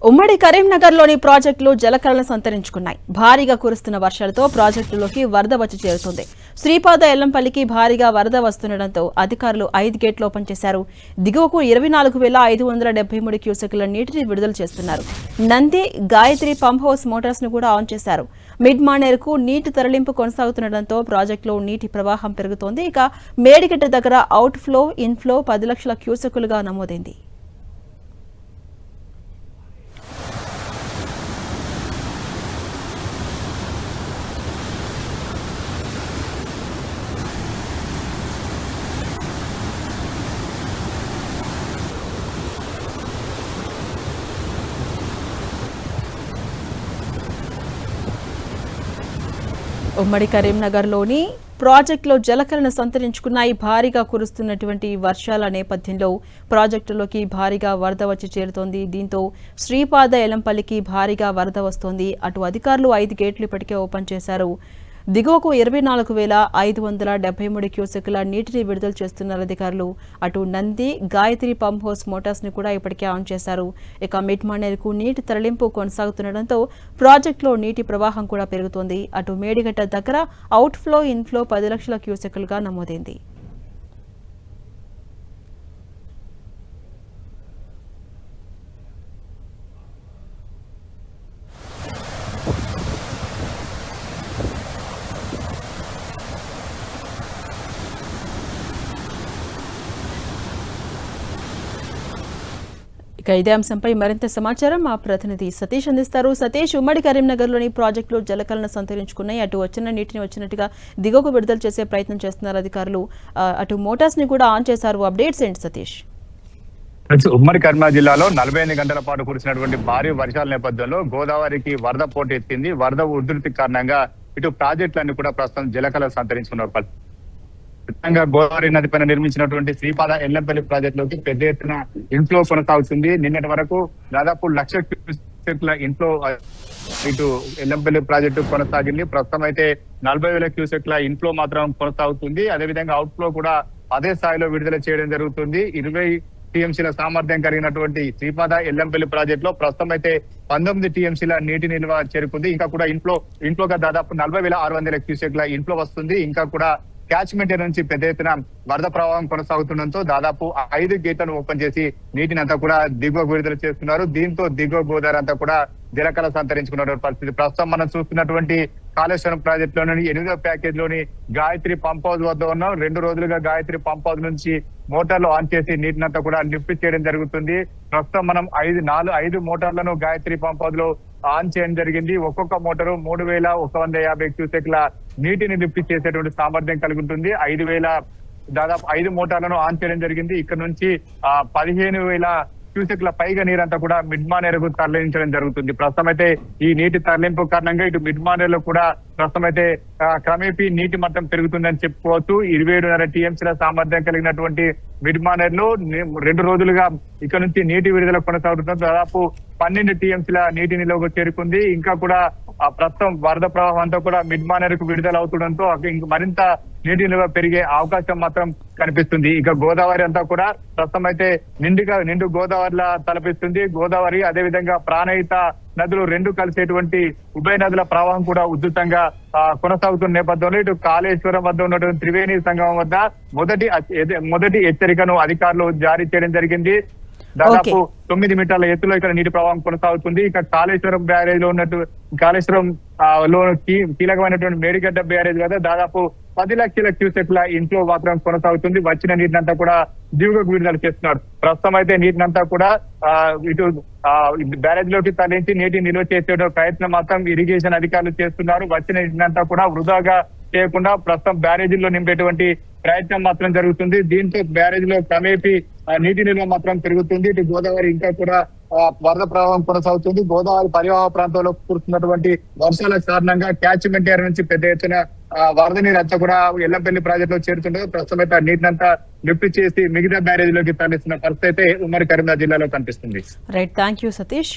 ఉమ్మడి కరీంనగర్లోని ప్రాజెక్టులు జలకళను సంతరించుకున్నాయి. భారీగా కురుస్తున్న వర్షాలతో ప్రాజెక్టులోకి వరద వచ్చి చేరుతుంది. శ్రీపాద ఎల్లంపల్లికి భారీగా వరద వస్తుండటంతో అధికారులు 5 గేట్లు ఓపెన్ చేశారు. దిగువకు 24,573 క్యూసెక్కుల నీటిని విడుదల చేస్తున్నారు. Nandi, Gayatri pump house Motors ను కూడా ఆన్ చేశారు. మిడ్ మానేరుకు నీటి తరలింపు కొనసాగుతుండటంతో ప్రాజెక్టులో నీటి ప్రవాహం పెరుగుతోంది. ఇక మేడిగడ్డ దగ్గర అవుట్ ఫ్లో, ఇన్ఫ్లో 10 లక్షల క్యూసెక్కులుగా నమోదైంది. ఉమ్మడి కరీంనగర్లోని ప్రాజెక్టులో జలకళను సంతరించుకున్నాయి. భారీగా కురుస్తున్నటువంటి వర్షాల నేపథ్యంలో ప్రాజెక్టులోకి భారీగా వరద వచ్చి చేరుతోంది. దీంతో శ్రీపాద ఎల్లంపల్లికి భారీగా వరద వస్తోంది. అటు అధికారులు 5 గేట్లు ఇప్పటికే ఓపెన్ చేశారు. దిగువకు 24,573 క్యూసెక్కుల నీటిని విడుదల చేస్తున్నారు అధికారులు. అటు Nandi, Gayatri pump house Motors ని కూడా ఇప్పటికే ఆన్ చేశారు. ఇక మిడ్ మానేరుకు నీటి తరలింపు కొనసాగుతుండటంతో ప్రాజెక్టులో నీటి ప్రవాహం కూడా పెరుగుతోంది. అటు మేడిగడ్డ దగ్గర అవుట్ ఫ్లో, ఇన్ఫ్లో 10 లక్షల క్యూసెక్కులుగా నమోదైంది. ఇక ఇదే అంశంపై మరింత సమాచారం మా ప్రతినిధి సతీష్ అందిస్తారు. సతీష్, ఉమ్మడి కరీంనగర్లోని ప్రాజెక్టులు జలకళను సంతరించుకున్నాయి. అటు వచ్చిన నీటిని వచ్చినట్టుగా దిగువకు విడుదల చేసే ప్రయత్నం చేస్తున్నారు అధికారులు. అటు మోటార్స్ ని కూడా ఆన్ చేశారు. అప్డేట్స్ ఏంటి సతీష్? ఉమ్మడి కరీంనగర్ జిల్లాలో 48 గంటల పాటు కురిసినటువంటి భారీ వర్షాల నేపథ్యంలో గోదావరికి వరద పోటీ ఎత్తింది. వరద ఉధృతి కారణంగా ఇటు ప్రాజెక్టులన్నీ కూడా ప్రస్తుతం జలకళ సంతరించుకున్నారు. గోదావరి నది పైన నిర్మించినటువంటి శ్రీపాద ఎల్లంపల్లి ప్రాజెక్టులోకి పెద్ద ఎత్తున ఇన్ఫ్లో కొనసాగుతుంది. నిన్నటి వరకు దాదాపు 1,00,000 క్యూసెక్ల ఇన్ఫ్లో ఇటు ఎల్లంపల్లి ప్రాజెక్టు కొనసాగింది. ప్రస్తుతం అయితే 40,000 క్యూసెక్ల ఇన్ఫ్లో మాత్రం కొనసాగుతుంది. అదేవిధంగా అవుట్ ఫ్లో కూడా అదే స్థాయిలో విడుదల చేయడం జరుగుతుంది. 20 టీఎంసీల సామర్థ్యం కలిగినటువంటి శ్రీపాద ఎల్లంపల్లి ప్రాజెక్ట్ లో ప్రస్తుతం అయితే 19 టీఎంసీల నీటి నిల్వ చేరుకుంది. ఇంకా కూడా ఇన్ఫ్లోగా దాదాపు 40,600 క్యూసెక్ల ఇన్ఫ్లో వస్తుంది. ఇంకా కూడా క్యాచ్మెంట్ నుంచి పెద్ద ఎత్తున వరద ప్రవాహం కొనసాగుతుండటంతో దాదాపు 5 గేట్లను ఓపెన్ చేసి నీటిని అంతా కూడా దిగువ విడుదల చేస్తున్నారు. దీంతో దిగువ గోదావరి అంతా కూడా జలకళ సంతరించుకున్నటువంటి పరిస్థితి. ప్రస్తుతం మనం చూస్తున్నటువంటి కాళేశ్వరం ప్రాజెక్ట్ లోని 8వ ప్యాకేజ్ లోని గాయత్రి పంప్ హౌస్ వద్ద ఉన్నాం. 2 రోజులుగా గాయత్రి పంప్ హౌస్ నుంచి మోటార్లు ఆన్ చేసి నీటిని అంతా కూడా లిఫ్ట్ చేయడం జరుగుతుంది. ప్రస్తుతం మనం 5 మోటార్లను గాయత్రి పంప్ హౌస్ లో ఆన్ చేయడం జరిగింది. ఒక్కొక్క మోటారు 3,150 క్యూసెక్ల నీటిని లిఫ్ట్ చేసేటువంటి సామర్థ్యం కలిగి ఉంటుంది. దాదాపు 5 మోటార్లను ఆన్ చేయడం జరిగింది. ఇక్కడ నుంచి 15,000 క్యూసెక్ల పైగా నీరంతా కూడా మిడ్ మానేరుకు తరలించడం జరుగుతుంది. ప్రస్తుతం అయితే ఈ నీటి తరలింపు కారణంగా ఇటు మిడ్ మానేరులో కూడా ప్రస్తుతం అయితే క్రమేపీ నీటి మట్టం పెరుగుతుందని చెప్పుకోవచ్చు. 27.5 టీఎంసీల సామర్థ్యం కలిగినటువంటి మిడ్ మానేరులో 2 రోజులుగా ఇక్కడ నుంచి నీటి విడుదల కొనసాగుతుంది. దాదాపు 12 టీఎంసీల నీటి నిల్వకు చేరుకుంది. ఇంకా కూడా ప్రస్తుతం వరద ప్రవాహం అంతా కూడా మిడ్ మానేరుకు విడుదల అవుతుండటంతో మరింత నీటి నిల్వ పెరిగే అవకాశం మాత్రం కనిపిస్తుంది. ఇక గోదావరి అంతా కూడా ప్రస్తుతం అయితే నిండు గోదావరిలా తలపిస్తుంది. గోదావరి అదేవిధంగా ప్రాణహిత నదులు 2 కలిసేటువంటి ఉభయ నదుల ప్రవాహం కూడా ఉధృతంగా కొనసాగుతున్న నేపథ్యంలో ఇటు కాళేశ్వరం వద్ద ఉన్నటువంటి త్రివేణి సంగమం వద్ద మొదటి హెచ్చరికను అధికారులు జారీ చేయడం జరిగింది. దాదాపు 9 మీటర్ల ఎత్తులో ఇక్కడ నీటి ప్రవాహం కొనసాగుతుంది. ఇక కాళేశ్వరం బ్యారేజ్ లో కాళేశ్వరం లో కీలకమైనటువంటి మేడిగడ్డ బ్యారేజ్ కదా దాదాపు 10 లక్షల క్యూసెక్ల ఇంట్లో మాత్రం కొనసాగుతుంది. వచ్చిన నీటినంతా కూడా దిగువకు విడుదల చేస్తున్నారు. ప్రస్తుతం అయితే నీటినంతా కూడా ఇటు బ్యారేజ్ లోకి తరలించి నీటిని నిల్వ చేసే ప్రయత్నం మాత్రం ఇరిగేషన్ అధికారులు చేస్తున్నారు. వచ్చిన నీటినంతా కూడా వృధాగా చేయకుండా ప్రస్తుతం బ్యారేజీల్లో నింపేటువంటి ప్రయత్నం మాత్రం జరుగుతుంది. దీంతో బ్యారేజ్ లో క్రమేపీ నీటి నిల్వ మాత్రం పెరుగుతుంది. ఇటు గోదావరి ఇంకా కూడా వరద ప్రవాహం కొనసాగుతుంది. గోదావరి పరివాహ ప్రాంతంలో కురుస్తున్నటువంటి వర్షాల కారణంగా క్యాచ్మెంట్ ఏరియా నుంచి పెద్ద ఎత్తున వరద నీరు అంతా కూడా ఎల్లంపల్లి ప్రాజెక్ట్ లో చేరుతుంటే ప్రస్తుతం అయితే నీటినంతా లిఫ్ట్ చేసి మిగతా బ్యారేజ్ లోకి తరలిస్తున్న పరిస్థితి అయితే ఉమ్మడి కరీంనగర్ జిల్లాలో కనిపిస్తుంది. Right, thank you Satish.